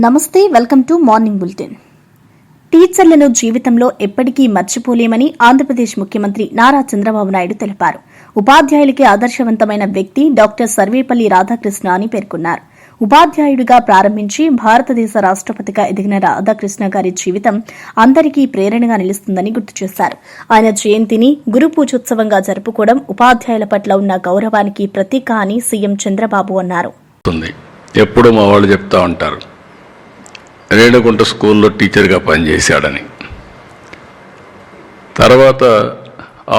నమస్తే, welcome to morning bulletin. టీచర్లను జీవితంలో ఎప్పటికీ మర్చిపోలేమని ఆంధ్రప్రదేశ్ ముఖ్యమంత్రి నారా చంద్రబాబు నాయుడు తెలిపారు. ఉపాధ్యాయులకి ఆదర్శవంతమైన వ్యక్తి డాక్టర్ సర్వేపల్లి రాధాకృష్ణ అని పేర్కొన్నారు. ఉపాధ్యాయుడిగా ప్రారంభించి భారతదేశ రాష్ట్రపతిగా ఎదిగిన రాధాకృష్ణ గారి జీవితం అందరికీ ప్రేరణగా నిలుస్తుందని గుర్తు చేశారు. ఆయన జయంతిని గురు పూజోత్సవంగా జరుపుకోవడం ఉపాధ్యాయుల పట్ల ఉన్న గౌరవానికి ప్రతీక అని సీఎం చంద్రబాబు అన్నారు. ఎప్పుడు మా వాళ్ళు చెప్తా ఉంటారు, రేణుగుంట స్కూల్లో టీచర్గా పనిచేశాడని. తర్వాత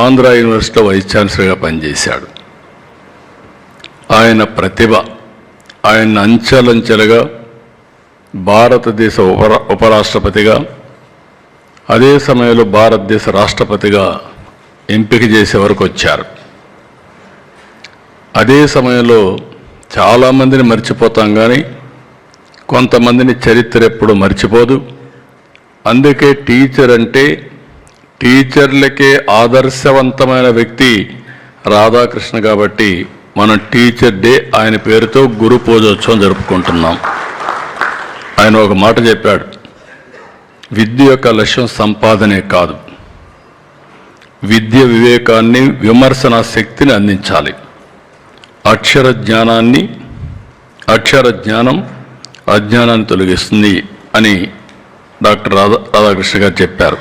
ఆంధ్ర యూనివర్సిటీలో వైస్ ఛాన్సలర్గా పనిచేశాడు. ఆయన ప్రతిభ ఆయన అంచెలంచెలుగా భారతదేశ ఉపరాష్ట్రపతిగా, అదే సమయంలో భారతదేశ రాష్ట్రపతిగా ఎంపిక చేసే వరకు వచ్చారు. అదే సమయంలో చాలామందిని మర్చిపోతాం, కానీ కొంతమందిని చరిత్ర ఎప్పుడు మర్చిపోదు. అందుకే టీచర్ అంటే టీచర్లకే ఆదర్శవంతమైన వ్యక్తి రాధాకృష్ణ. కాబట్టి మనం టీచర్ డే ఆయన పేరుతో గురు పూజోత్సవం జరుపుకుంటున్నాం. ఆయన ఒక మాట చెప్పాడు, విద్య యొక్క లక్ష్యం సంపాదనే కాదు, విద్య వివేకాన్ని, విమర్శన శక్తిని అందించాలి. అక్షర జ్ఞానం అజ్ఞానాన్ని తొలగిస్తుంది అని డాక్టర్ రాధాకృష్ణ గారు చెప్పారు.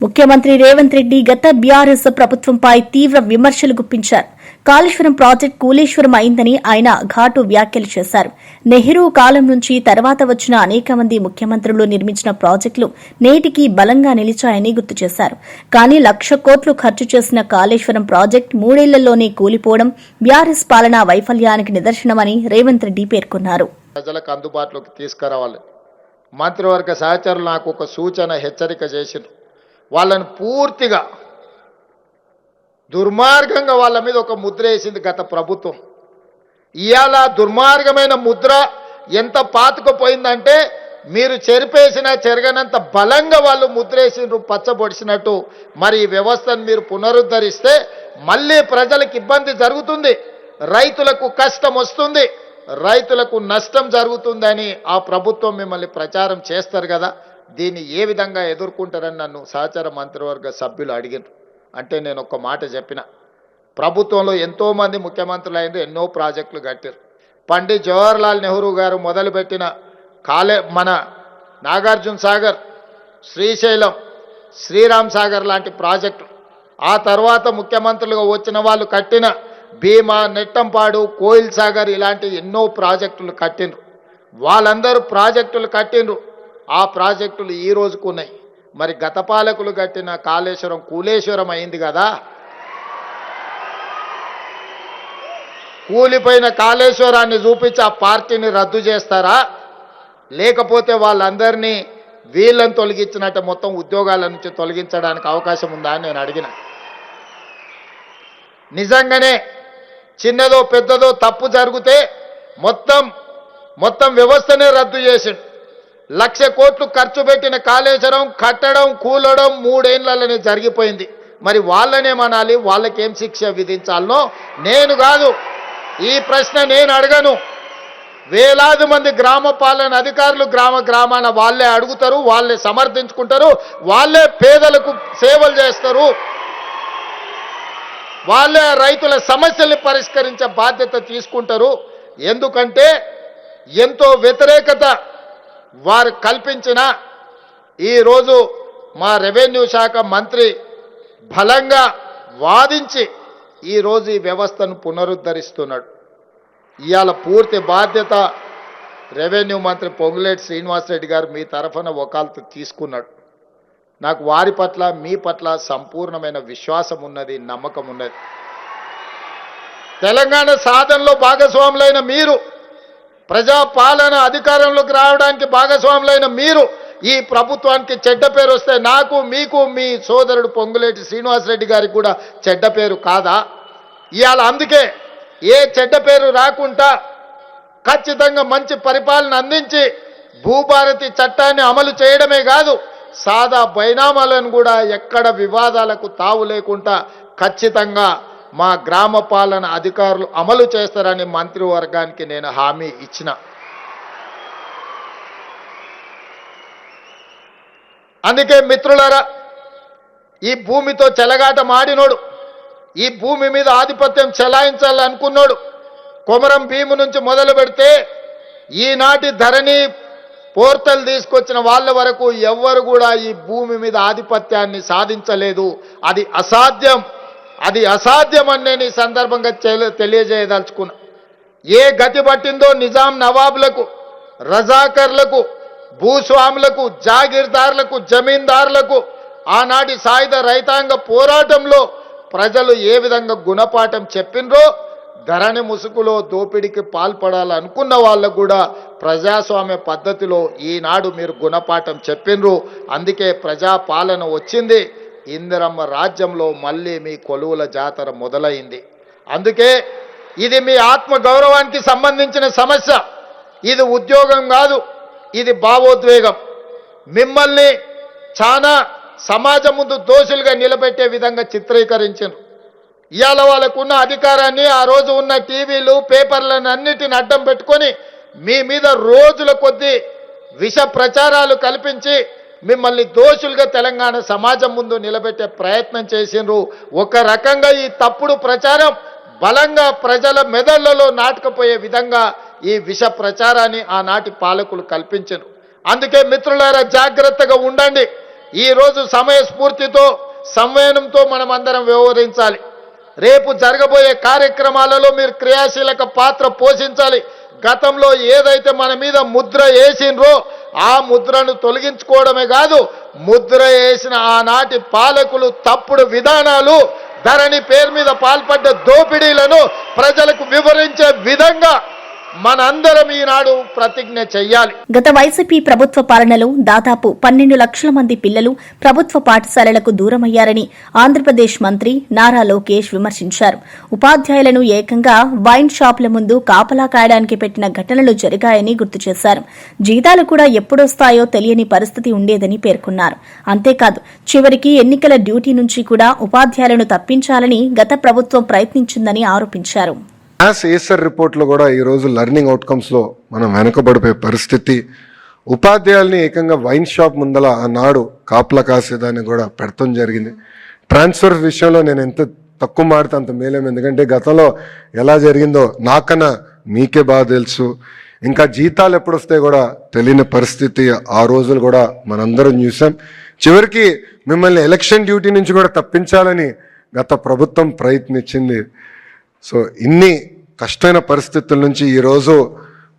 ముఖ్యమంత్రి రేవంత్ రెడ్డి గత బీఆర్ఎస్ ప్రభుత్వంపై తీవ్ర విమర్శలు గుప్పించారు. కాళేశ్వరం ప్రాజెక్టు కూలేశ్వరం అయిందని ఆయన ఘాటు వ్యాఖ్యలు చేశారు. నెహ్రూ కాలం నుంచి తర్వాత వచ్చిన అనేక మంది ముఖ్యమంత్రులు నిర్మించిన ప్రాజెక్టులు నేటికి బలంగా నిలిచాయని గుర్తు చేశారు. కానీ 1,00,000 కోట్లు ఖర్చు చేసిన కాళేశ్వరం ప్రాజెక్టు 3 ఏళ్లలోనే కూలిపోవడం బీఆర్ఎస్ పాలనా వైఫల్యానికి నిదర్శనమని రేవంత్ రెడ్డి పేర్కొన్నారు. ప్రజలకు అందుబాటులోకి తీసుకురావాలి. మంత్రివర్గ సహచరులు నాకు ఒక సూచన, హెచ్చరిక చేసిండ్రు. వాళ్ళని పూర్తిగా దుర్మార్గంగా వాళ్ళ మీద ఒక ముద్ర వేసింది గత ప్రభుత్వం. ఇవాళ దుర్మార్గమైన ముద్ర ఎంత పాతుకుపోయిందంటే మీరు చెరిపేసినా చెరగనంత బలంగా వాళ్ళు ముద్రేసిండ్రు, పచ్చబొడిసినట్టు. మరి ఈ వ్యవస్థను మీరు పునరుద్ధరిస్తే మళ్ళీ ప్రజలకు ఇబ్బంది జరుగుతుంది, రైతులకు కష్టం వస్తుంది, రైతులకు నష్టం జరుగుతుందని ఆ ప్రభుత్వం మిమ్మల్ని ప్రచారం చేస్తారు కదా. దీన్ని ఏ విధంగా ఎదుర్కొంటారని నన్ను సహచర మంత్రివర్గ సభ్యులు అడిగినారు. అంటే నేను ఒక మాట చెప్పిన, ప్రభుత్వంలో ఎంతోమంది ముఖ్యమంత్రులు అయినారు, ఎన్నో ప్రాజెక్టులు కట్టారు. పండిత్ జవహర్లాల్ నెహ్రూ గారు మొదలుపెట్టిన మన నాగార్జున సాగర్, శ్రీశైలం, శ్రీరామ్ సాగర్ లాంటి ప్రాజెక్టులు, ఆ తర్వాత ముఖ్యమంత్రులుగా వచ్చిన వాళ్ళు కట్టిన భీమా, నెట్టంపాడు, కోయిల్ సాగర్ ఇలాంటి ఎన్నో ప్రాజెక్టులు కట్టిండ్రు. వాళ్ళందరూ ప్రాజెక్టులు కట్టిండ్రు. ఆ ప్రాజెక్టులు ఈ రోజుకు ఉన్నాయి. మరి గత పాలకులు కట్టిన కాళేశ్వరం కూలేశ్వరం అయింది కదా. కూలిపోయిన కాళేశ్వరాన్ని చూపించి ఆ పార్టీని రద్దు చేస్తారా, లేకపోతే వాళ్ళందరినీ వీళ్ళని తొలగించినట్టు మొత్తం ఉద్యోగాల నుంచి తొలగించడానికి అవకాశం ఉందా అని నేను అడిగిన. నిజంగానే చిన్నదో పెద్దదో తప్పు జరిగితే మొత్తం వ్యవస్థనే రద్దు చేసిండు. 1,00,000 కోట్లు ఖర్చు పెట్టిన కాళేశ్వరం కట్టడం, కూలడం 3 ఏళ్లలోనే జరిగిపోయింది. మరి వాళ్ళనేమనాలి, వాళ్ళకేం శిక్ష విధించాలనో నేను కాదు, ఈ ప్రశ్న నేను అడగను. వేలాది మంది గ్రామ పాలన అధికారులు గ్రామాన వాళ్ళే అడుగుతారు, వాళ్ళే సమర్థించుకుంటారు, వాళ్ళే పేదలకు సేవలు చేస్తారు, వాళ్ళే రైతుల సమస్యల్ని పరిష్కరించే బాధ్యత తీసుకుంటారు. ఎందుకంటే ఎంతో వ్యతిరేకత వారు కల్పించిన ఈరోజు మా రెవెన్యూ శాఖ మంత్రి బలంగా వాదించి ఈరోజు ఈ వ్యవస్థను పునరుద్ధరిస్తున్నాడు. ఇవాళ పూర్తి బాధ్యత రెవెన్యూ మంత్రి పొంగులేటి శ్రీనివాసరెడ్డి గారు మీ తరఫున వకాల్తు తీసుకున్నాడు. నాకు వారి పట్ల మీ పట్ల సంపూర్ణమైన విశ్వాసం ఉన్నది, నమ్మకం ఉన్నది. తెలంగాణ సాధనలో భాగస్వాములైన మీరు, ప్రజాపాలన అధికారంలోకి రావడానికి భాగస్వాములైన మీరు ఈ ప్రభుత్వానికి చెడ్డ పేరు వస్తే నాకు, మీకు, మీ సోదరుడు పొంగులేటి శ్రీనివాసరెడ్డి గారికి కూడా చెడ్డ పేరు కాదా? ఇవాళ అందుకే ఏ చెడ్డ పేరు రాకుండా ఖచ్చితంగా మంచి పరిపాలన అందించి భూభారతి చట్టాన్ని అమలు చేయడమే కాదు, సాదా బైనామాలను కూడా ఎక్కడ వివాదాలకు తావు లేకుండా ఖచ్చితంగా మా గ్రామ పాలన అధికారులు అమలు చేస్తారని మంత్రివర్గానికి నేను హామీ ఇచ్చిన. అందుకే మిత్రులారా, ఈ భూమితో చెలగాట మాడినోడు, ఈ భూమి మీద ఆధిపత్యం చెలాయించాలనుకున్నాడు కొమరం భీము నుంచి మొదలు పెడితే ఈనాటి ధరణి పోర్టల్ తీసుకొచ్చిన వాళ్ళ వరకు ఎవ్వరు కూడా ఈ భూమి మీద ఆధిపత్యాన్ని సాధించలేదు. అది అసాధ్యం, అది అసాధ్యం అని నేను ఈ సందర్భంగా తెలియజేయదలుచుకున్నా. ఏ గతి పట్టిందో నిజాం నవాబులకు, రజాకర్లకు, భూస్వాములకు, జాగీర్దారులకు, జమీందారులకు ఆనాటి సాయుధ రైతాంగ పోరాటంలో ప్రజలు ఏ విధంగా గుణపాఠం చెప్పినరో, ధరణి ముసుగులో దోపిడీకి పాల్పడాలనుకున్న వాళ్ళకు కూడా ప్రజాస్వామ్య పద్ధతిలో ఈనాడు మీరు గుణపాఠం చెప్పినరు. అందుకే ప్రజాపాలన వచ్చింది. ఇందిరమ్మ రాజ్యంలో మళ్ళీ మీ కొలువుల జాతర మొదలైంది. అందుకే ఇది మీ ఆత్మ గౌరవానికి సంబంధించిన సమస్య. ఇది ఉద్యోగం కాదు, ఇది భావోద్వేగం. మిమ్మల్ని చాలా సమాజం ముందు దోషులుగా నిలబెట్టే విధంగా చిత్రీకరించారు. ఇవాళ వాళ్ళకున్న అధికారాన్ని, ఆ రోజు ఉన్న టీవీలు, పేపర్లను అన్నిటిని అడ్డం పెట్టుకొని మీ మీద రోజుల కొద్దీ విష ప్రచారాలు కల్పించి మిమ్మల్ని దోషులుగా తెలంగాణ సమాజం ముందు నిలబెట్టే ప్రయత్నం చేసిండ్రు. ఒక రకంగా ఈ తప్పుడు ప్రచారం బలంగా ప్రజల మెదళ్లలో నాటుకుపోయే విధంగా ఈ విష ప్రచారాన్ని ఆనాటి పాలకులు కల్పించారు. అందుకే మిత్రులారా, జాగ్రత్తగా ఉండండి. ఈరోజు సమయస్ఫూర్తితో, సంవయనంతో మనం అందరం వ్యవహరించాలి. రేపు జరగబోయే కార్యక్రమాలలో మీరు క్రియాశీలక పాత్ర పోషించాలి. గతంలో ఏదైతే మన మీద ముద్ర వేసిండ్రో ఆ ముద్రను తొలగించుకోవడమే కాదు, ముద్ర వేసిన ఆనాటి పాలకులు తప్పుడు విధానాలు, ధరణి పేరు మీద పాల్పడ్డ దోపిడీలను ప్రజలకు వివరించే విధంగా మనందరం ఈనాడు ప్రతిజ్ఞ చెయ్యాలి. గత వైసీపీ ప్రభుత్వ పాలనలో దాదాపు 12 లక్షల మంది పిల్లలు ప్రభుత్వ పాఠశాలలకు దూరమయ్యారని ఆంధ్రప్రదేశ్ మంత్రి నారా లోకేష్ విమర్శించారు. ఉపాధ్యాయులను ఏకంగా వైన్ షాపుల ముందు కాపలా కాయడానికి పెట్టిన ఘటనలు జరిగాయని గుర్తు చేశారు. జీతాలు కూడా ఎప్పుడొస్తాయో తెలియని పరిస్థితి ఉండేదని పేర్కొన్నారు. అంతేకాదు, చివరికి ఎన్నికల డ్యూటీ నుంచి కూడా ఉపాధ్యాయులను తప్పించాలని గత ప్రభుత్వం ప్రయత్నించిందని ఆరోపించారు. ఏసర్ రిపోర్ట్లో కూడా ఈరోజు లెర్నింగ్ అవుట్కమ్స్లో మనం వెనకబడిపోయే పరిస్థితి. ఉపాధ్యాయుల్ని ఏకంగా వైన్ షాప్ ముందల ఆనాడు కాపలా కాసేదాన్ని కూడా పెడతాం జరిగింది. ట్రాన్స్ఫర్ విషయంలో నేను ఎంత తక్కువ మాడితే అంత మేలేం, ఎందుకంటే గతంలో ఎలా జరిగిందో నాకన్నా మీకే బాగా తెలుసు. ఇంకా జీతాలు ఎప్పుడు వస్తే కూడా తెలియని పరిస్థితి ఆ రోజులు కూడా మనందరం చూసాం. చివరికి మిమ్మల్ని ఎలక్షన్ డ్యూటీ నుంచి కూడా తప్పించాలని గత ప్రభుత్వం ప్రయత్నించింది. సో ఇన్ని కష్టమైన పరిస్థితుల నుంచి ఈరోజు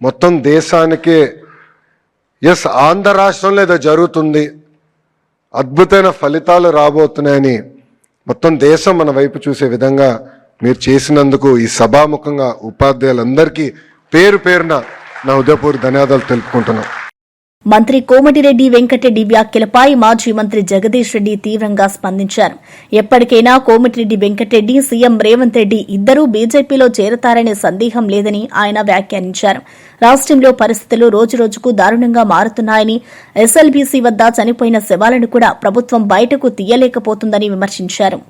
మొత్తం దేశానికి ఆంధ్ర రాష్ట్రంలో ఏదో జరుగుతుంది, అద్భుతమైన ఫలితాలు రాబోతున్నాయని మొత్తం దేశం మన వైపు చూసే విధంగా మీరు చేసినందుకు ఈ సభాముఖంగా ఉపాధ్యాయులందరికీ పేరు పేరున నా హృదయపూర్వక ధన్యవాదాలు తెలుపుకుంటున్నాను. మంత్రి కోమటిరెడ్డి వెంకటరెడ్డి వ్యాఖ్యలపై మాజీ మంత్రి జగదీష్ రెడ్డి తీవ్రంగా స్పందించారు. ఎప్పటికైనా కోమటిరెడ్డి వెంకటరెడ్డి, సీఎం రేవంత్ రెడ్డి ఇద్దరూ బీజేపీలో చేరతారనే సందేహం లేదని ఆయన వ్యాఖ్యానించారు. రాష్ట్రంలో పరిస్థితులు రోజురోజుకు దారుణంగా మారుతున్నాయని, ఎస్ఎల్బీసీ వద్ద చనిపోయిన శవాలను కూడా ప్రభుత్వం బయటకు తీయలేకపోతుందని విమర్శించారు.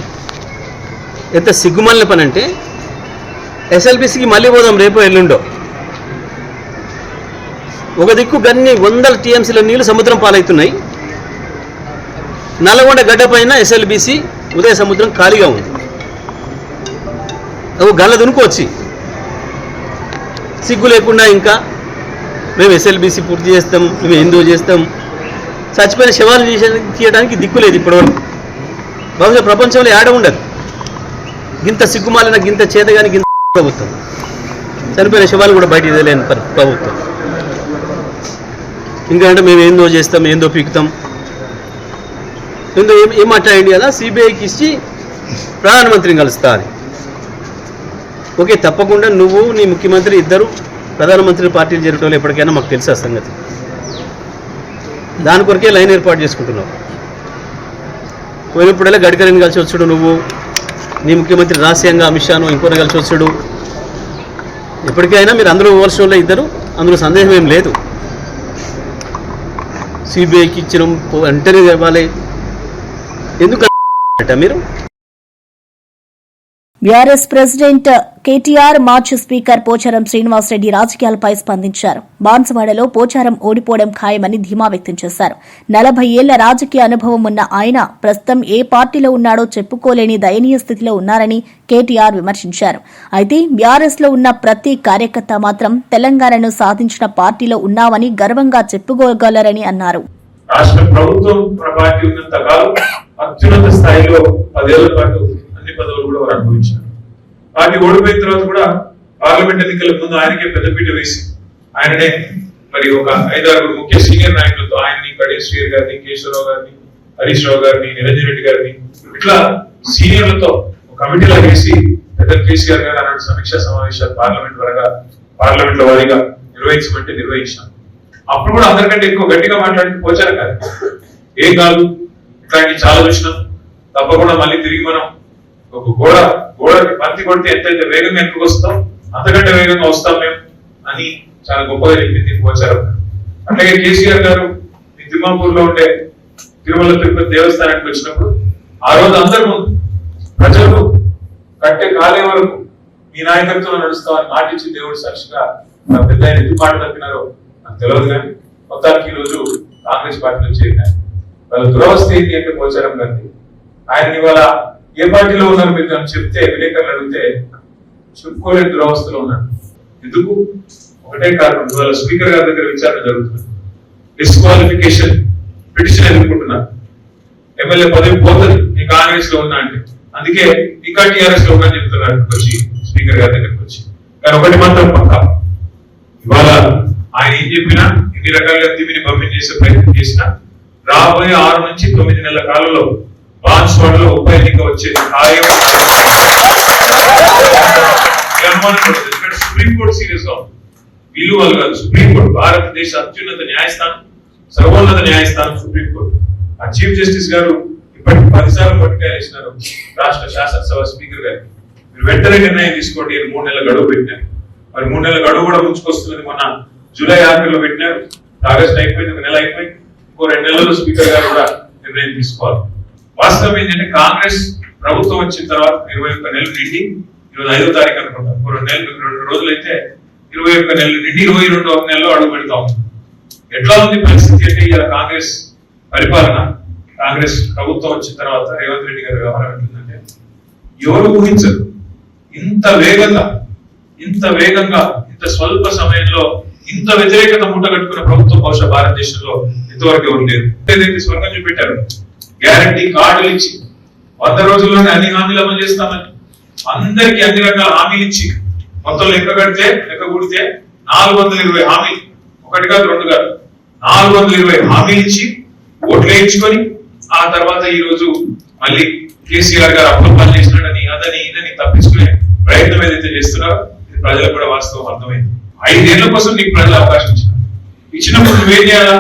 ఎంత సిగ్గుమాలిన పని అంటే, ఎస్ఎల్బీసీకి మళ్ళీ పోదాం రేపు ఎల్లుండో. ఒక దిక్కు గన్ని 100 టీఎంసీల నీళ్లు సముద్రం పాలవుతున్నాయి. నల్గొండ గడ్డ పైన ఎస్ఎల్బీసీ ఉదయ సముద్రం ఖాళీగా ఉంది. అవి గల్ల దునుకొచ్చి సిగ్గు లేకుండా ఇంకా మేము ఎస్ఎల్బీసీ పూర్తి చేస్తాం, మేము ఎందుకు చేస్తాం, చచ్చిపోయిన శవాలు తీయడానికి దిక్కు లేదు ఇప్పటివరకు. బహుశా ప్రపంచంలో ఏడ ఉండదు గింత సిగ్గుమాలిన, గింత చేతగాని గింత ప్రభుత్వం. చనిపోయిన శవాలు కూడా బయట ఇదలేని ప్రభుత్వం. ఇంకా అంటే మేము ఏందో చేస్తాం, ఏందో పీకుతాం, ఏందో ఏం మాట్లాడండి కదా, సిబిఐకి ఇచ్చి ప్రధానమంత్రిని కలుస్తా అని. ఓకే, తప్పకుండా నువ్వు నీ ముఖ్యమంత్రి ఇద్దరు ప్రధానమంత్రి పార్టీలు చేరటం ఎప్పటికైనా మాకు తెలుసు ఆ సంగతి. దాని కొరకే లైన్ ఏర్పాటు చేసుకుంటున్నావు. పోయినప్పుడల్లా గడ్కరీని కలిసి వచ్చాడు నువ్వు, నీ ముఖ్యమంత్రి రాజశేఖర్ అమిత్ షాను ఇంకోటి కలిసి వచ్చాడు. ఎప్పటికైనా మీరు అందరూ పోవాల్సిన వాళ్ళు ఇద్దరు, అందులో సందేహం ఏం లేదు. సిబిఐకి ఇచ్చిన వెంటనే ఇవ్వాలి. ఎందుకు మీరు బీఆర్ఎస్ ప్రెసిడెంట్ కేటీఆర్, మాజీ స్పీకర్ పోచారం శ్రీనివాసరెడ్డి రాజకీయాలపై స్పందించారు. బాన్సువాడలో పోచారం ఓడిపోవడం ఖాయమని ధీమా వ్యక్తం చేశారు. 40 ఏళ్ల రాజకీయ అనుభవం ఉన్న ఆయన ప్రస్తుతం ఏ పార్టీలో ఉన్నాడో చెప్పుకోలేని దయనీయ స్థితిలో ఉన్నారని కేటీఆర్ విమర్శించారు. అయితే బీఆర్ఎస్ లో ఉన్న ప్రతి కార్యకర్త మాత్రం తెలంగాణను సాధించిన పార్టీలో ఉన్నామని గర్వంగా చెప్పుకోగలరని అన్నారు. రాష్ట్ర ప్రభుత్వం పార్టీ ఉన్నంత కాలం అత్యున్నత స్థాయిలో 10 ఏళ్ల పాటు అన్ని పదవులు కూడా వారు అనుభవించారు. పార్టీ ఓడిపోయిన తర్వాత కూడా పార్లమెంట్ ఎన్నికల ముందు ఆయనకే పెద్దపీట వేసి ఆయననే మరి ఒక 5-6 ముఖ్య సీనియర్ నాయకులతో ఆయన్ని కడేశ్వర్ గారిని, కేశవరావు గారిని, హరీష్ రావు గారిని, నిరంజన్ రెడ్డి గారిని ఇట్లా సీనియర్లతో ఒక కమిటీలో వేసి పెద్ద కేసీఆర్ గారు అలాంటి సమీక్షా సమావేశాలు పార్లమెంట్ లో వారీగా నిర్వహించమంటే నిర్వహించాం. అప్పుడు కూడా అందరికంటే ఎక్కువ గట్టిగా మాట్లాడి పోచారు కాదు, ఏం కాదు ఇట్లాంటి చాలా చూసినాం, తప్పకుండా మళ్ళీ తిరిగి మనం ఒక గోడకి బంతి కొడితే ఎంతైతే వేగంగా ఎక్కువ వస్తాం అంతకంటే వేగంగా వస్తాం మేము అని చాలా గొప్పగా చెప్పింది పోచారు. అట్లాగే కేసీఆర్ గారు ఈ తిమ్మాపూర్ లో ఉండే తిరుమల తిరుపతి దేవస్థానానికి వచ్చినప్పుడు ఆ రోజు అందరి ముందు ప్రజలు కట్టే కాలే వరకు మీ నాయకత్వంలో నడుస్తామని మాటించి దేవుడి సాక్షిగా పెద్ద ఎందుకు మాట తప్పినారో నాకు తెలియదు. కానీ మొత్తానికి ఈ రోజు కాంగ్రెస్ పార్టీలో చేరినారు. వాళ్ళ దురవస్థ ఏంటి అంటే పోచారం గారిని ఆయన ఇవాళ ఏ పార్టీలో ఉన్నారు మీరు అని చెప్తే విలేకరులు అడిగితే చెప్పుకోలేని దురవస్థలో ఉన్నాడు. ఎందుకు? ఒకటే కారణం, ఇవాళ స్పీకర్ గారి దగ్గర విచారణ జరుగుతుంది. డిస్క్వాలిఫికేషన్ పిటిషన్ ఎదుర్కొంటున్నారు. ఎమ్మెల్యే పదవి పోతుంది నీ కాంగ్రెస్ లో ఉన్నా అంటే, అందుకే ఇంకా టీఆర్ఎస్ లో ఉన్నా చెప్తున్నారు వచ్చి స్పీకర్ గారి దగ్గరికి వచ్చి. కానీ ఒకటి మాత్రం పక్కా, ఇవాళ ఆయన ఏం చెప్పినా ఎన్ని రకాలుగా తిమిని పంపిణీ చేసే ప్రయత్నం చేసినా రాబోయే 6 నుంచి 9 నెలల కాలంలో బాన్సువాడలో ఉప ఎన్నిక వచ్చేది ఖాయం. సుప్రీంకోర్టు సీరియస్ గా ఉంది. వీళ్ళు వాళ్ళు కాదు, సుప్రీంకోర్టు భారతదేశ అత్యున్నత న్యాయస్థానం, సర్వోన్నత న్యాయస్థానం సుప్రీంకోర్టు. ఆ చీఫ్ జస్టిస్ గారు ఇప్పటికి 10 సార్లు పట్టుకేసినారు రాష్ట్ర శాసనసభ స్పీకర్ గారికి, మీరు వెంటనే నిర్ణయం తీసుకోండి. 3 నెలల గడువు పెట్టినారు. మరి 3 నెలల గడువు కూడా ముంచుకొస్తున్నది. మొన్న జూలై 6 పెట్టినారు, ఆగస్ట్ అయిపోయింది, 1 నెల అయిపోయింది, ఇంకో 2 నెలల్లో స్పీకర్ గారు కూడా నిర్ణయం తీసుకోవాలి. వాస్తవం ఏంటంటే కాంగ్రెస్ ప్రభుత్వం వచ్చిన తర్వాత 21 నెలలు నిండి ఈరోజు 5వ తారీఖు అనుకుంటాం, 2 రోజులు అయితే 21 నెలలు నిండి 22వ నెలలో అడుగు పెడతా ఉంది. ఎట్లా ఉంది పరిస్థితి అంటే ఇలా కాంగ్రెస్ పరిపాలన, కాంగ్రెస్ ప్రభుత్వం వచ్చిన తర్వాత రేవంత్ రెడ్డి గారి వ్యవహారం ఎట్లుందంటే ఎవరు ఊహించరు. ఇంత వేగంగా ఇంత స్వల్ప సమయంలో ఇంత వ్యతిరేకత మూటగట్టుకున్న ప్రభుత్వం బహుశా భారతదేశంలో ఇంతవరకు ఎవరు లేరు. ఏదైతే స్వర్గం చూపెట్టారు, గ్యారంటీ కార్డులు ఇచ్చి 100 రోజుల్లోనే అన్ని హామీలు అమలు చేస్తామని అందరికీ అన్ని రకాల హామీలు ఇచ్చి మొత్తం లెక్క కూడితే 420 హామీలు, 1 కాదు 2 కాదు 420 హామీలు ఇచ్చి ఓట్లు వేయించుకొని ఆ తర్వాత ఈ రోజు మళ్ళీ కేసీఆర్ గారు అప్రూవల్ చేసినాడని అదని ఇదని తప్పించుకునే ప్రయత్నం ఏదైతే చేస్తున్నారో ఇది ప్రజలకు కూడా వాస్తవం అర్థమైంది. 5 ఏళ్ల కోసం నీకు ప్రజలు అవకాశం ఇచ్చినప్పుడు నువ్వేం చేయాలా?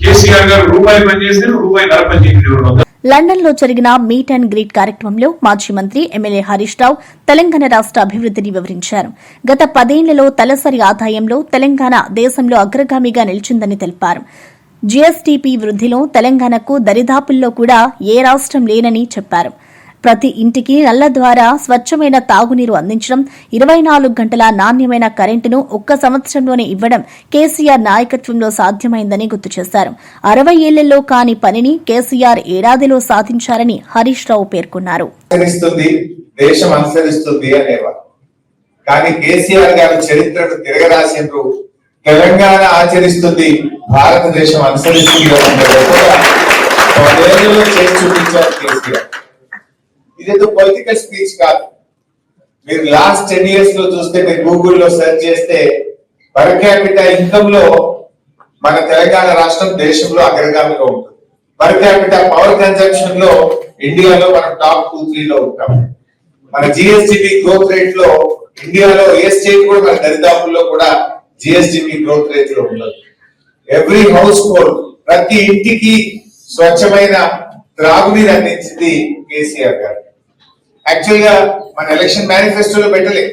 కేసీఆర్ గారు రూపాయి పని చేస్తే రూపాయి పని చేయండి. లండన్ లో జరిగిన మీట్ అండ్ గ్రీట్ కార్యక్రమంలో మాజీ మంత్రి ఎమ్మెల్యే హరీష్ రావు తెలంగాణ రాష్ట్ర అభివృద్ధిని వివరించారు. గత 10 ఏళ్లలో తలసరి ఆదాయంలో తెలంగాణ దేశంలో అగ్రగామిగా నిలిచిందని తెలిపారు. జీఎస్టీపీ వృద్ధిలో తెలంగాణకు దరిదాపుల్లో కూడా ఏ రాష్ట్రం లేనని చెప్పారు. ప్రతి ఇంటికి నల్ల ద్వారా స్వచ్ఛమైన తాగునీరు అందించడం, 24 గంటల నాణ్యమైన కరెంటును 1 సంవత్సరంలోనే ఇవ్వడం కేసీఆర్ నాయకత్వంలో సాధ్యమైందని గుర్తు చేశారు. 60 ఏళ్లలో కాని పనిని కేసీఆర్ ఏడాదిలో సాధించారని హరీష్ రావు పేర్కొన్నారు. దేశం అనుసరిస్తుంది అనేవారు, కానీ కేసీఆర్ గారి చరిత్రను తిరగరాసిండ్రు. తెలంగాణ ఆచరిస్తుంది, భారతదేశం అనుసరిస్తుంది చేసి చూపించారు కేసీఆర్. ఇదేదో పొలిటికల్ స్పీచ్ కాదు. మీరు లాస్ట్ 10 years లో చూస్తే, మీరు గూగుల్లో సెర్చ్ చేస్తే పర్ క్యాపిటల్ ఇన్కమ్ లో మన తెలంగాణ రాష్ట్రం దేశంలో అగ్రగామిగా ఉంటుంది. పర్ క్యాపిటల్ పవర్ కన్జంప్షన్ లో ఇండియాలో మనం టాప్ 2-3 లో ఉంటాం. మన జిఎస్టిపి గ్రోత్ రేట్ లో ఇండియాలో ఏ స్టేట్ కూడా మన దరిదాపుల్లో కూడా జిఎస్టిపి గ్రోత్ రేట్ లో ఉండదు. ఎవ్రీ హౌస్ హోల్డ్, ప్రతి ఇంటికి స్వచ్ఛమైన త్రాగునీరు అందించింది కేసీఆర్ గారు. యాక్చువల్ గా మన ఎలక్షన్ మేనిఫెస్టోలో పెట్టలేదు,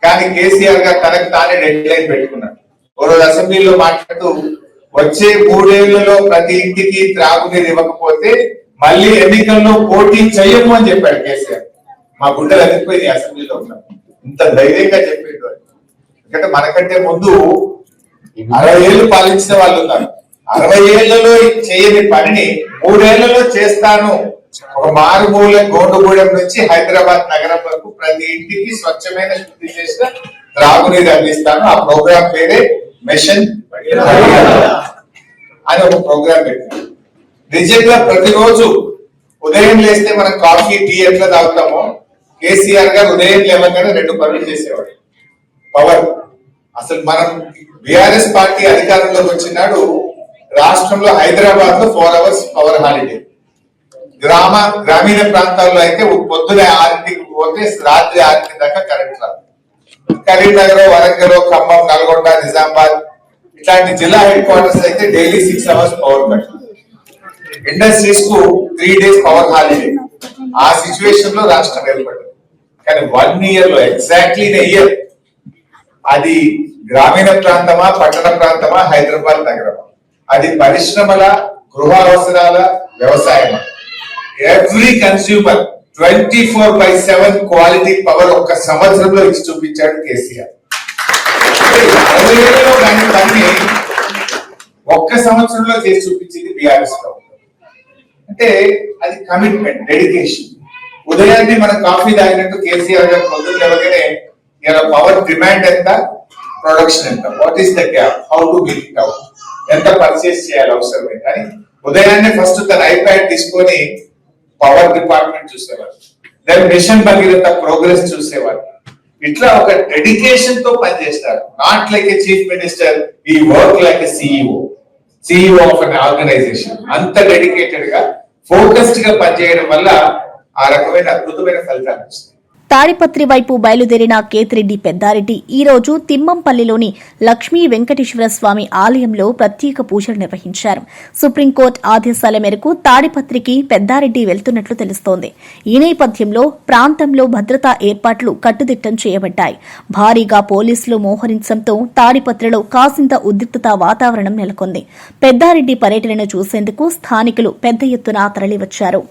కానీ కేసీఆర్ గారు తనకు తానే డెడ్ లైన్ పెట్టుకున్నాడు. రోజు అసెంబ్లీలో మాట్లాడుతూ వచ్చే 3 ఏళ్లలో ప్రతి ఇంటికి త్రాగునీరు ఇవ్వకపోతే మళ్ళీ ఎన్నికల్లో పోటీ చేయము అని చెప్పాడు కేసీఆర్. మా గుండెలు అదిరిపోయింది అసెంబ్లీలో ఉన్నాం. ఇంత ధైర్యంగా చెప్పేడు. ఎందుకంటే మనకంటే ముందు 60 ఏళ్ళు పాలించిన వాళ్ళు ఉన్నారు. 60 ఏళ్లలో చేయని పనిని 3 ఏళ్లలో చేస్తాను. ఒక మారుమూల గోండుగూడెం నుంచి హైదరాబాద్ నగరం వరకు ప్రతి ఇంటికి స్వచ్ఛమైన శుద్ధి చేసిన త్రాగునీరు అందిస్తాను. ఆ ప్రోగ్రాం పేరే మిషన్ అని ఒక ప్రోగ్రాం పెట్టాను. నిజంగా ప్రతిరోజు ఉదయం లేస్తే మనం కాఫీ టీ ఎట్లా తాగుతామో కేసీఆర్ గారు ఉదయం లేవగానే 2 పనులు చేసేవాడు. పవర్ అసలు మనం బీఆర్ఎస్ పార్టీ అధికారంలోకి వచ్చినాడు రాష్ట్రంలో హైదరాబాద్ లో 4 hours పవర్ హాలిడే. గ్రామీణ ప్రాంతాల్లో అయితే పొద్దున 6కి పోతే రాత్రి 6 దాకా కరెంట్ రాదు. కరీంనగర్, వరంగల్, ఖమ్మం, నల్గొండ, నిజామాబాద్ ఇట్లాంటి జిల్లా హెడ్ క్వార్టర్స్ అయితే daily 6 hours power cut. Industries కు 3 days పవర్ హాలిడే. ఆ సిచ్యువేషన్ లో రాష్ట్రం ఏర్పడింది. కానీ 1 year లో ఎగ్జాక్ట్లీ ఇయర్ అది గ్రామీణ ప్రాంతమా, పట్టణ ప్రాంతమా, హైదరాబాద్ నగరమా, అది పరిశ్రమల, గృహ అవసరాల, వ్యవసాయమా, ఎవ్రీ కన్స్యూమర్ 24/7 క్వాలిటీ పవర్ ఒక్క సంవత్సరంలో ఇచ్చి చూపించాడు కేసీఆర్. 60 ఏళ్లలో దాని పని ఒక్క సంవత్సరంలో చేసి చూపించింది బీఆర్ఎస్ ప్రభుత్వం. అంటే అది కమిట్మెంట్, డెడికేషన్. ఉదయాన్నే మనం కాఫీ తాగినట్టు కేసీఆర్ గారు పొద్దున్న లేవగానే ఇలా పవర్ డిమాండ్ ఎంత, ప్రొడక్షన్ ఎంత, what is the gap, how to make it out, ఎంత పర్చేస్ చేయాలి అవసరమే. కానీ ఉదయాన్నే ఫస్ట్ తన ఐప్యాడ్ తీసుకొని పవర్ డిపార్ట్మెంట్ చూసేవారు, దాని మిషన్ భగీరథ ప్రోగ్రెస్ చూసేవారు. ఇట్లా ఒక డెడికేషన్ తో పనిచేస్తారు. Not like a chief minister, he work like a CEO of an organization. అంత డెడికేటెడ్ గా, ఫోకస్డ్ గా పనిచేయడం వల్ల ఆ రకమైన అద్భుతమైన ఫలితాలు వస్తాయి. తాడిపత్రి వైపు బయలుదేరిన కేతిరెడ్డి పెద్దారెడ్డి ఈ రోజు తిమ్మంపల్లిలోని లక్ష్మీ వెంకటేశ్వర స్వామి ఆలయంలో ప్రత్యేక పూజలు నిర్వహించారు. సుప్రీంకోర్టు ఆదేశాల మేరకు తాడిపత్రికి పెద్దారెడ్డి వెళ్తున్నట్లు తెలుస్తోంది. ఈ నేపథ్యంలో ప్రాంతంలో భద్రతా ఏర్పాట్లు కట్టుదిట్టం చేయబడ్డాయి. భారీగా పోలీసులు మోహరించడంతో తాడిపత్రిలో కాసింత ఉద్రిక్తత వాతావరణం నెలకొంది. పెద్దారెడ్డి పర్యటనను చూసేందుకు స్థానికులు పెద్ద ఎత్తున తరలివచ్చారు.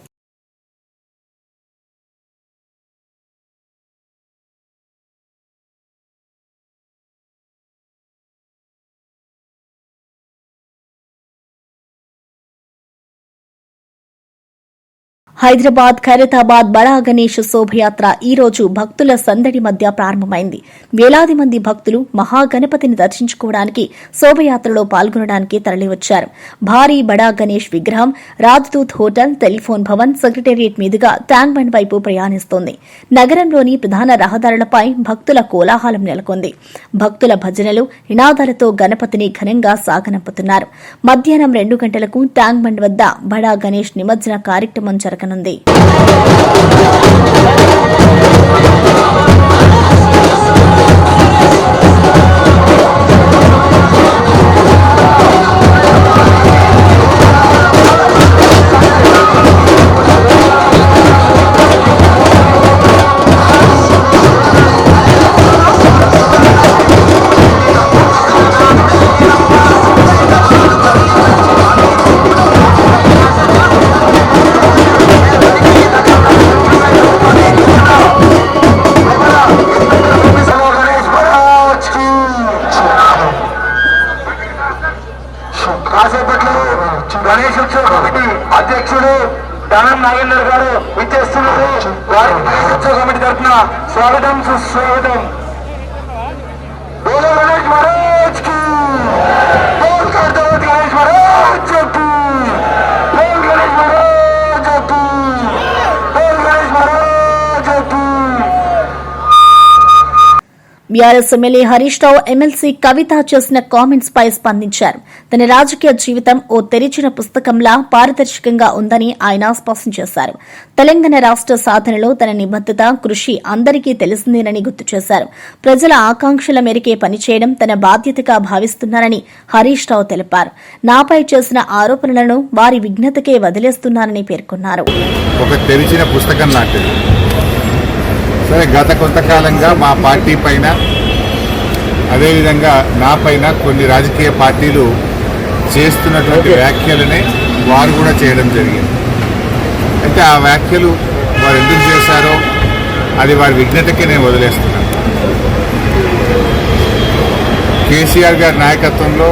హైదరాబాద్ ఖైరతాబాద్ బడా గణేష్ శోభయాత్ర ఈ రోజు భక్తుల సందడి మధ్య ప్రారంభమైంది. వేలాది మంది భక్తులు మహాగణపతిని దర్శించుకోవడానికి శోభయాత్రలో పాల్గొనడానికి తరలివచ్చారు. భారీ బడా గణేష్ విగ్రహం Rajdoot hotel, telephone Bhavan, secretariat మీదుగా ట్యాంక్ బండ్ వైపు ప్రయాణిస్తోంది. నగరంలోని ప్రధాన రహదారులపై భక్తుల కోలాహలం నెలకొంది. భక్తుల భజనలు, నినాదాలతో గణపతిని ఘనంగా సాగనంపుతున్నారు. మధ్యాహ్నం 2 గంటలకు ట్యాంక్ బండ్ వద్ద బడా గణేష్ నిమజ్జన కార్యక్రమం జరగనుంది. గణేష్ ఉత్సవ కమిటీ అధ్యక్షుడు దానం నాగేందర్ గారు విచ్చేస్తున్నారు. వారికి గణేష్ ఉత్సవ కమిటీ తరఫున స్వాగతం, సుస్వాగతం. బోలో గణేష్ మహారాజ్ కి, బోల్ కర్తవత్ గణేష్ మహారాజ్ కి, బోల్ గణేష్ మహారాజ్ కి, బోల్ గణేష్ మహారాజ్ కి. BRS MLA Harish Rao MLC కవిత చేసిన కామెంట్స్ పై స్పందించారు. తన రాజకీయ జీవితం ఓ తెరిచిన పుస్తకంలా పారదర్శకంగా ఉందని ఆయన స్పష్టం చేశారు. తెలంగాణ రాష్ట సాధనలో తన నిబద్దత, కృషి అందరికీ తెలిసిందేనని గుర్తు చేశారు. ప్రజల ఆకాంక్షల మేరకే పనిచేయడం తన బాధ్యతగా భావిస్తున్నారని హరీష్ రావు తెలిపారు. నాపై చేసిన ఆరోపణలను వారి విఘ్నతకే వదిలేస్తున్నారని పేర్కొన్నారు. ఒక తెరిచిన పుస్తకం లాంటిది. సరే, గత కొంతకాలంగా మా పార్టీ పైన, అదేవిధంగా నా పైన కొన్ని రాజకీయ పార్టీలు చేస్తున్నటువంటి వ్యాఖ్యలనే వారు కూడా చేయడం జరిగింది. అయితే ఆ వ్యాఖ్యలు వారు ఎందుకు చేశారో, అది వారి విజ్ఞతకి నేను వదిలేస్తున్నాను. కేసీఆర్ గారి నాయకత్వంలో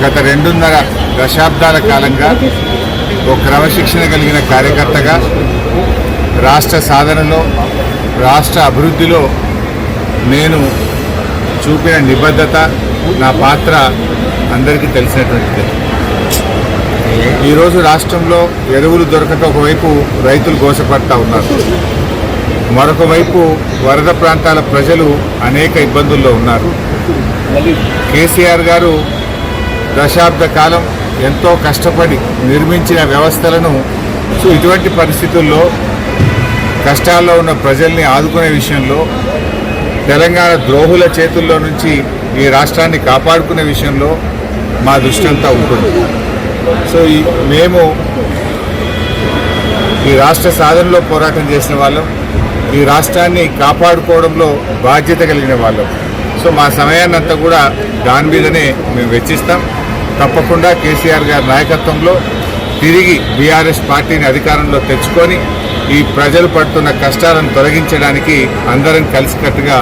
గత 2.5 దశాబ్దాల కాలంగా ఒక క్రమశిక్షణ కలిగిన కార్యకర్తగా రాష్ట్ర సాధనలో, రాష్ట్ర అభివృద్ధిలో నేను చూపిన నిబద్ధత, నా పాత్ర అందరికీ తెలిసినటువంటిదే. ఈరోజు రాష్ట్రంలో ఎరువులు దొరకక ఒకవైపు రైతులు గోసపడతా ఉన్నారు, మరొక వైపు వరద ప్రాంతాల ప్రజలు అనేక ఇబ్బందుల్లో ఉన్నారు. కేసీఆర్ గారు దశాబ్ద కాలం ఎంతో కష్టపడి నిర్మించిన వ్యవస్థలను ఇటువంటి పరిస్థితుల్లో కష్టాల్లో ఉన్న ప్రజల్ని ఆదుకునే విషయంలో, తెలంగాణ ద్రోహుల చేతుల్లో నుంచి ఈ రాష్ట్రాన్ని కాపాడుకునే విషయంలో మా దృష్టి అంతా ఉంటుంది. మేము ఈ రాష్ట్ర సాధనలో పోరాటం చేసిన వాళ్ళం, ఈ రాష్ట్రాన్ని కాపాడుకోవడంలో బాధ్యత కలిగిన వాళ్ళం. మా సమయాన్నంతా కూడా దాని మీదనే మేము వెచ్చిస్తాం. తప్పకుండా కేసీఆర్ గారి నాయకత్వంలో తిరిగి బీఆర్ఎస్ పార్టీని అధికారంలో తెచ్చుకొని ఈ ప్రజలు పడుతున్న కష్టాలను తొలగించడానికి అందరం కలిసికట్టుగా.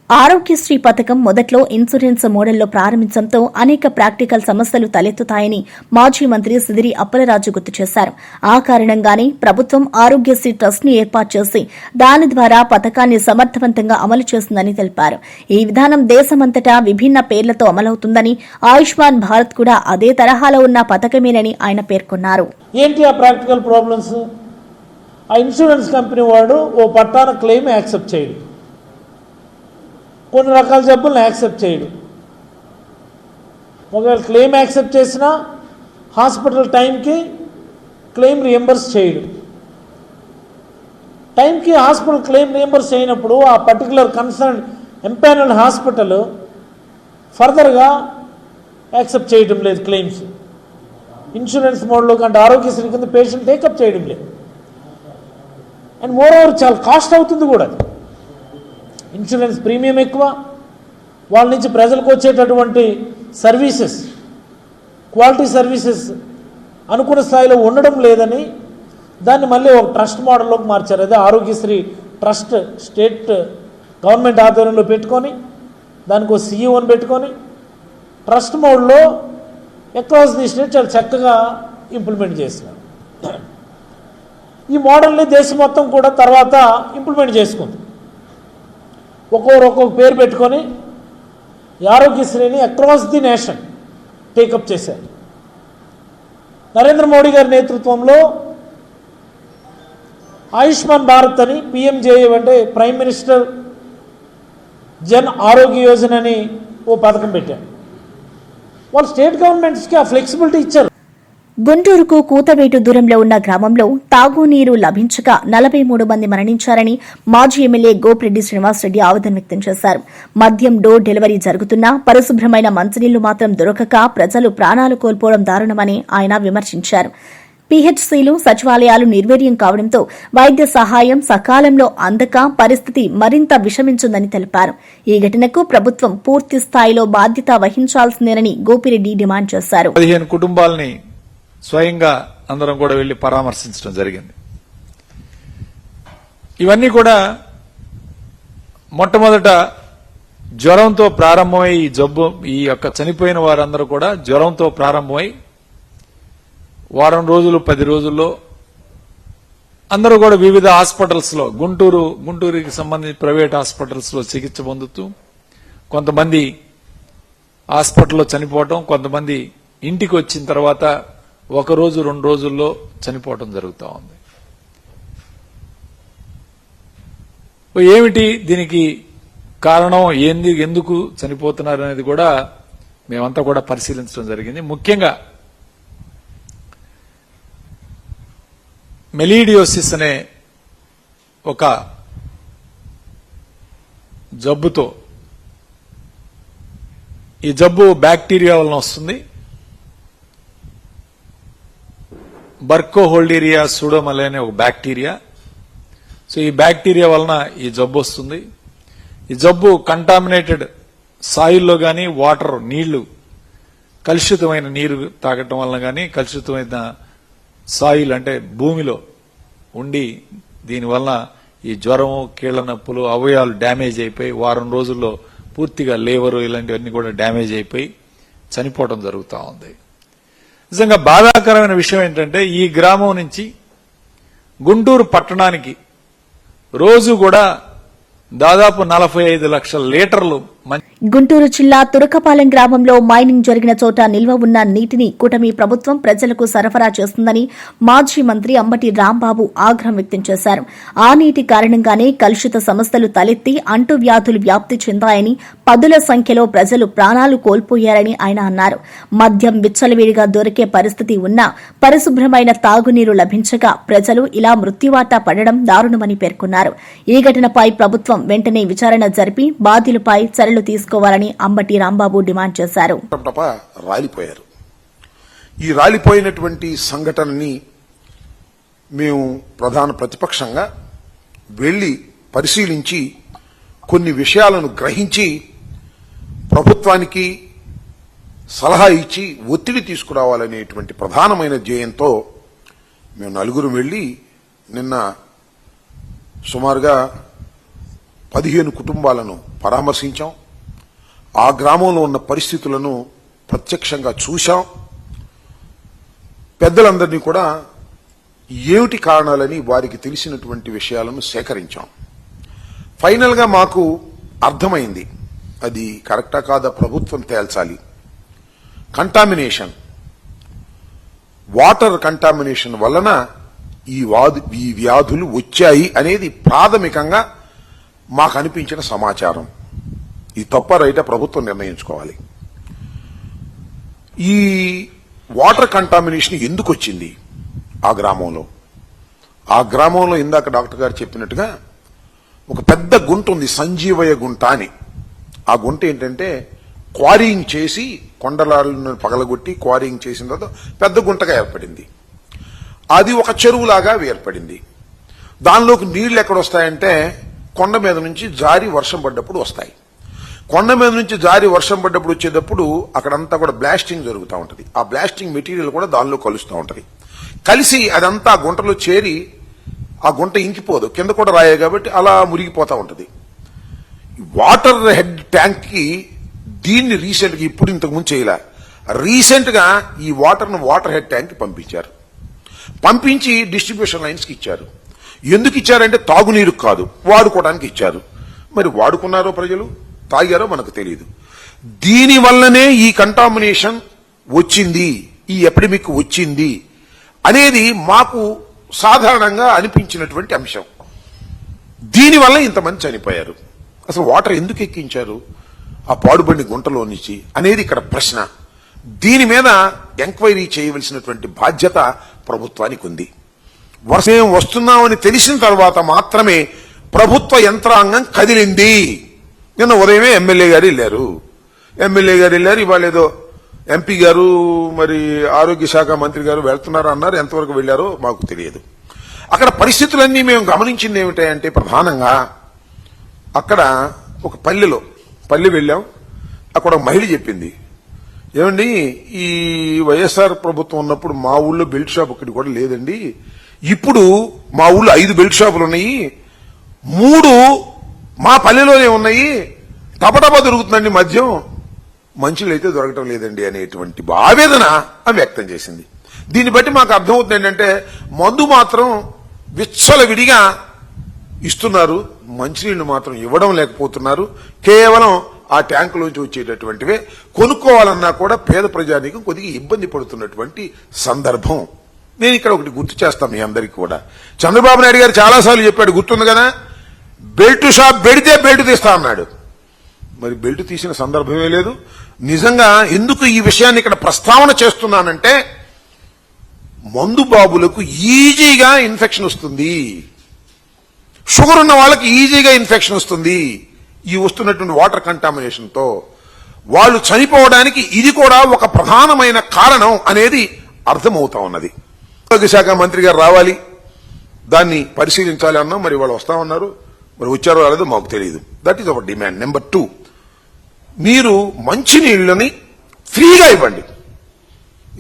ఆరోగ్యశ్రీ పథకం మొదట్లో ఇన్సూరెన్స్ మోడల్లో ప్రారంభించడంతో అనేక ప్రాక్టికల్ సమస్యలు తలెత్తుతాయని మాజీ మంత్రి సిదిరి అప్పలరాజు గుర్తు చేశారు. ఆ కారణంగానే ప్రభుత్వం ఆరోగ్యశ్రీ ట్రస్ట్ ని ఏర్పాటు చేసి దాని ద్వారా పథకాన్ని సమర్థవంతంగా అమలు చేస్తుందని తెలిపారు. ఈ విధానం దేశమంతటా విభిన్న పేర్లతో అమలవుతుందని, ఆయుష్మాన్ భారత్ కూడా అదే తరహాలో ఉన్న పథకమేనని ఆయన పేర్కొన్నారు. ఏంటి ఆ ప్రాక్టికల్ ప్రాబ్లమ్స్? ఆ ఇన్సూరెన్స్ కంపెనీ వాడు ఓ పట్టాన క్లెయిమ్ యాక్సెప్ట్ చేయడు, కొన్ని రకాల జబ్బులను యాక్సెప్ట్ చేయడు. ఒకవేళ క్లెయిమ్ యాక్సెప్ట్ చేసినా హాస్పిటల్ టైంకి క్లెయిమ్ రియంబర్స్ చేయడు. టైంకి హాస్పిటల్ క్లెయిమ్ రియంబర్స్ చేయనప్పుడు ఆ పర్టికులర్ కన్సర్న్ ఎంపానల్ హాస్పిటల్ ఫర్దర్గా యాక్సెప్ట్ చేయడం లేదు క్లెయిమ్స్. ఇన్సూరెన్స్ మోడ్లో కంటే ఆరోగ్యశ్రీ కింద పేషెంట్ టేకప్ చేయడం లేదు. అండ్ మోర్ ఓవర్ చాలా కాస్ట్ అవుతుంది కూడా. ఇన్సూరెన్స్ ప్రీమియం ఎక్కువ, వాళ్ళ నుంచి ప్రజలకు వచ్చేటటువంటి సర్వీసెస్, క్వాలిటీ సర్వీసెస్ అనుకున్న స్థాయిలో ఉండడం లేదని దాన్ని మళ్ళీ ఒక ట్రస్ట్ మోడల్లోకి మార్చారు. అదే ఆరోగ్యశ్రీ ట్రస్ట్ స్టేట్ గవర్నమెంట్ ఆధ్వర్యంలో పెట్టుకొని దానికి ఒక సీఈఓని పెట్టుకొని ట్రస్ట్ మోడ్లో అక్రాస్ ది స్టేట్ చాలా చక్కగా ఇంప్లిమెంట్ చేసినారు. ఈ మోడల్ని దేశం మొత్తం కూడా తర్వాత ఇంప్లిమెంట్ చేసుకుంది. ఒక్కొక్క పేరు పెట్టుకొని ఆరోగ్యశ్రీని అక్రాస్ ది నేషన్ టేకప్ చేశారు. నరేంద్ర మోడీ గారి నేతృత్వంలో ఆయుష్మాన్ భారత్ అని పిఎంజేఏ అంటే ప్రైమ్ మినిస్టర్ జన్ ఆరోగ్య యోజన అని ఓ పథకం పెట్టారు. వాళ్ళు స్టేట్ గవర్నమెంట్స్కి ఆ ఫ్లెక్సిబిలిటీ ఇచ్చారు. గుంటూరుకు కూతవేటు దూరంలో ఉన్న గ్రామంలో తాగునీరు లభించక 43 మంది మరణించారని మాజీ ఎమ్మెల్యే గోపిరెడ్డి శ్రీనివాసరెడ్డి ఆవేదన వ్యక్తం చేశారు. మద్యం డోర్ డెలివరీ జరుగుతున్నా పరిశుభ్రమైన మంచినీళ్లు మాత్రం దొరకక ప్రజలు ప్రాణాలు కోల్పోవడం దారుణమని ఆయన విమర్శించారు. పీహెచ్సీలు, సచివాలయాలు నిర్వీర్యం కావడంతో వైద్య సహాయం సకాలంలో అందక పరిస్థితి మరింత విషమించిందని తెలిపారు. ఈ ఘటనకు ప్రభుత్వం పూర్తి స్థాయిలో బాధ్యత వహించాల్సిందేనని గోపిరెడ్డి డిమాండ్ చేశారు. 15 కుటుంబాలని స్వయంగా అందరం కూడా వెళ్లి పరామర్శించడం జరిగింది. ఇవన్నీ కూడా మొట్టమొదట జ్వరంతో ప్రారంభమై ఈ జబ్బు, ఈ యొక్క చనిపోయిన వారందరూ కూడా జ్వరంతో ప్రారంభమై వారం రోజులు 10 రోజుల్లో అందరూ కూడా వివిధ హాస్పిటల్స్ లో గుంటూరుకి సంబంధించి ప్రైవేట్ హాస్పిటల్స్ లో చికిత్స పొందుతూ కొంతమంది హాస్పిటల్లో చనిపోవటం, కొంతమంది ఇంటికి వచ్చిన తర్వాత 1 రోజు 2 రోజుల్లో చనిపోవటం జరుగుతూ ఉంది. ఏమిటి దీనికి కారణం, ఎందుకు చనిపోతున్నారు అనేది కూడా మేమంతా కూడా పరిశీలించడం జరిగింది. ముఖ్యంగా మెలీడియోసిస్ అనే ఒక జబ్బుతో, ఈ జబ్బు బ్యాక్టీరియా వలన వస్తుంది. బర్కోహోల్డీరియా సూడోమలే అనే ఒక బ్యాక్టీరియా. ఈ బ్యాక్టీరియా వలన ఈ జబ్బు వస్తుంది. ఈ జబ్బు కంటామినేటెడ్ సాయిల్లో గాని, వాటర్ నీళ్లు కలుషితమైన నీరు తాగటం వలన గాని, కలుషితమైన సాయిల్ అంటే భూమిలో ఉండి దీనివలన ఈ జ్వరం, కీళ్ల నొప్పులు, అవయవాలు డ్యామేజ్ అయిపోయి వారం రోజుల్లో పూర్తిగా లేవరు ఇలాంటివన్నీ కూడా డ్యామేజ్ అయిపోయి చనిపోవడం జరుగుతూ ఉంది. నిజంగా బాధాకరమైన విషయం ఏంటంటే ఈ గ్రామం నుంచి గుంటూరు పట్టణానికి రోజు కూడా దాదాపు 45 లక్షల లీటర్లు గుంటూరు జిల్లా తురకపాలెం గ్రామంలో మైనింగ్ జరిగిన చోట నిల్వ ఉన్న నీటిని కూటమి ప్రభుత్వం ప్రజలకు సరఫరా చేస్తుందని మాజీ మంత్రి అంబటి రాంబాబు ఆగ్రహం వ్యక్తం చేశారు. ఆ నీటి కారణంగానే కలుషిత సమస్యలు తలెత్తి అంటువ్యాధులు వ్యాప్తి చెందాయని, పదుల సంఖ్యలో ప్రజలు ప్రాణాలు కోల్పోయారని ఆయన అన్నారు. మద్యం విచ్చలవిడిగా దొరికే పరిస్థితి ఉన్నా పరిశుభ్రమైన తాగునీరు లభించగా ప్రజలు ఇలా మృత్యువాటా పడడం దారుణమని పేర్కొన్నారు. ఈ ఘటనపై ప్రభుత్వం వెంటనే విచారణ జరిపి బాధ్యులపై చర్యలు తీసుకోవాలని అంబటి రాంబాబు డిమాండ్ చేశారు. రాలిపోయారు. ఈ రాలిపోయినటువంటి సంఘటనని మేము ప్రధాన ప్రతిపక్షంగా వెళ్లి పరిశీలించి కొన్ని విషయాలను గ్రహించి ప్రభుత్వానికి సలహా ఇచ్చి ఒత్తిడి తీసుకురావాలనేటువంటి ప్రధానమైన ధ్యేయంతో మేము నలుగురు వెళ్లి నిన్న సుమారుగా 15 కుటుంబాలను పరామర్శించాం. ఆ గ్రామంలో ఉన్న పరిస్థితులను ప్రత్యక్షంగా చూశాం. పెద్దలందరినీ కూడా ఏమిటి కారణాలని వారికి తెలిసినటువంటి విషయాలను సేకరించాం. ఫైనల్ గా మాకు అర్థమైంది, అది కరెక్టా కాదా ప్రభుత్వం తేల్చాలి. కంటామినేషన్, వాటర్ కంటామినేషన్ వలన ఈ వ్యాధులు వచ్చాయి అనేది ప్రాథమికంగా మాకు అనిపించిన సమాచారం. ఇది తప్ప రైటా ప్రభుత్వం నిర్ణయించుకోవాలి. ఈ వాటర్ కంటామినేషన్ ఎందుకు వచ్చింది ఆ గ్రామంలో? ఆ గ్రామంలో ఇందాక డాక్టర్ గారు చెప్పినట్టుగా ఒక పెద్ద గుంట ఉంది, సంజీవయ్య గుంట అని. ఆ గుంట ఏంటంటే క్వారీయింగ్ చేసి కొండలాలను పగలగొట్టి క్వారీయింగ్ చేసిన తర్వాత పెద్ద గుంటగా ఏర్పడింది. అది ఒక చెరువులాగా ఏర్పడింది. దానిలోకి నీళ్లు ఎక్కడొస్తాయంటే కొండ మీద నుంచి జారి వర్షం పడ్డప్పుడు వస్తాయి. కొండ మీద నుంచి జారి వర్షం పడ్డప్పుడు వచ్చేటప్పుడు అక్కడంతా కూడా బ్లాస్టింగ్ జరుగుతూ ఉంటుంది. ఆ బ్లాస్టింగ్ మెటీరియల్ కూడా దానిలో కలుస్తూ ఉంటుంది. కలిసి అదంతా ఆ గుంటలో చేరి ఆ గుంట ఇంకిపోదు, కింద కూడా రాయే కాబట్టి అలా మురిగిపోతూ ఉంటుంది. వాటర్ హెడ్ ట్యాంక్ కి దీన్ని రీసెంట్ గా, ఇప్పుడు ఇంతకుముందు చేయలే, రీసెంట్ గా ఈ వాటర్ను వాటర్ హెడ్ ట్యాంక్ కి పంపించారు. పంపించి డిస్ట్రిబ్యూషన్ లైన్స్ కి ఇచ్చారు. ఎందుకు ఇచ్చారంటే తాగునీరు కాదు, వాడుకోవడానికి ఇచ్చారు. మరి వాడుకున్నారో ప్రజలు, తాగారో మనకు తెలియదు. దీనివల్లనే ఈ కంటామినేషన్ వచ్చింది, ఈ ఎపిడమిక్ వచ్చింది అనేది మాకు సాధారణంగా అనిపించినటువంటి అంశం. దీనివల్ల ఇంతమంది చనిపోయారు. అసలు వాటర్ ఎందుకు ఎక్కించారు ఆ పాడుబడిన గుంటలో నుంచి అనేది ఇక్కడ ప్రశ్న. దీని మీద ఎంక్వైరీ చేయవలసినటువంటి బాధ్యత ప్రభుత్వానికి ఉంది. వర్షం వస్తున్నామని తెలిసిన తర్వాత మాత్రమే ప్రభుత్వ యంత్రాంగం కదిలింది. నిన్న ఉదయమే ఎమ్మెల్యే గారు వెళ్ళారు. ఇవాళ ఏదో ఎంపీ గారు, మరి ఆరోగ్య శాఖ మంత్రి గారు వెళ్తున్నారు అన్నారు. ఎంతవరకు వెళ్లారో మాకు తెలియదు. అక్కడ పరిస్థితులన్నీ మేము గమనించింది ఏమిటంటే ప్రధానంగా అక్కడ ఒక పల్లె వెళ్ళాం. అక్కడ ఒక మహిళ చెప్పింది, ఏమండి ఈ వైఎస్ఆర్ ప్రభుత్వం ఉన్నప్పుడు మా ఊళ్ళో బెల్ట్ షాప్ ఒకటి కూడా లేదండి, ఇప్పుడు మా ఊళ్ళో 5 బెల్ట్ షాపులు ఉన్నాయి, 3 మా పల్లెలోనే ఉన్నాయి, టపటపా దొరుకుతుందండి మద్యం, మంచులు అయితే దొరకటం లేదండి అనేటువంటి ఆవేదన ఆమె వ్యక్తం చేసింది. దీన్ని బట్టి మాకు అర్థమవుతుంది ఏంటంటే మందు మాత్రం విచ్చలవిడిగా ఇస్తున్నారు, మంచినీళ్లు మాత్రం ఇవ్వడం లేకపోతున్నారు. కేవలం ఆ ట్యాంకులోంచి వచ్చేటటువంటివే కొనుక్కోవాలన్నా కూడా పేద ప్రజానీకం కొద్దిగా ఇబ్బంది పడుతున్నటువంటి సందర్భం. నేను ఇక్కడ ఒకటి గుర్తు చేస్తాను మీ అందరికీ కూడా. చంద్రబాబు నాయుడు గారు చాలాసార్లు చెప్పాడు, గుర్తుంది కదా, బెల్ట్ షాప్ పెడితే బెల్ట్ తీస్తా అన్నాడు. మరి బెల్ట్ తీసిన సందర్భమే లేదు. నిజంగా ఎందుకు ఈ విషయాన్ని ఇక్కడ ప్రస్తావన చేస్తున్నానంటే మందు బాబులకు ఈజీగా ఇన్ఫెక్షన్ వస్తుంది, షుగర్ ఉన్న వాళ్ళకి ఈజీగా ఇన్ఫెక్షన్ వస్తుంది. ఈ వస్తున్నటువంటి వాటర్ కంటామినేషన్ తో వాళ్ళు చనిపోవడానికి ఇది కూడా ఒక ప్రధానమైన కారణం అనేది అర్థమవుతా ఉన్నది. ఆరోగ్య శాఖ మంత్రి గారు రావాలి, దాన్ని పరిశీలించాలి అన్నాం. మరి వాళ్ళు వస్తామన్నారు, మరి వచ్చారో రాలేదో మాకు తెలియదు. That is our demand. Number 2, మీరు మంచినీళ్ళని ఫ్రీగా ఇవ్వండి.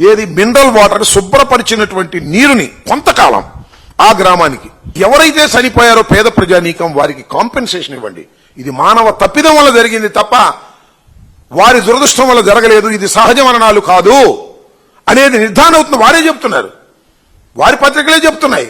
ఏది మినరల్ వాటర్ శుభ్రపరిచినటువంటి నీరుని కొంతకాలం ఆ గ్రామానికి ఎవరైతే చనిపోయారో పేద ప్రజానీకం వారికి కాంపెన్సేషన్ ఇవ్వండి. ఇది మానవ తప్పిదం వల్ల జరిగింది తప్ప వారి దురదృష్టం వల్ల జరగలేదు, ఇది సహజ మరణాలు కాదు అనేది నిర్ధారణ అవుతుంది. వారే చెప్తున్నారు, వారి పత్రికలే చెప్తున్నాయి.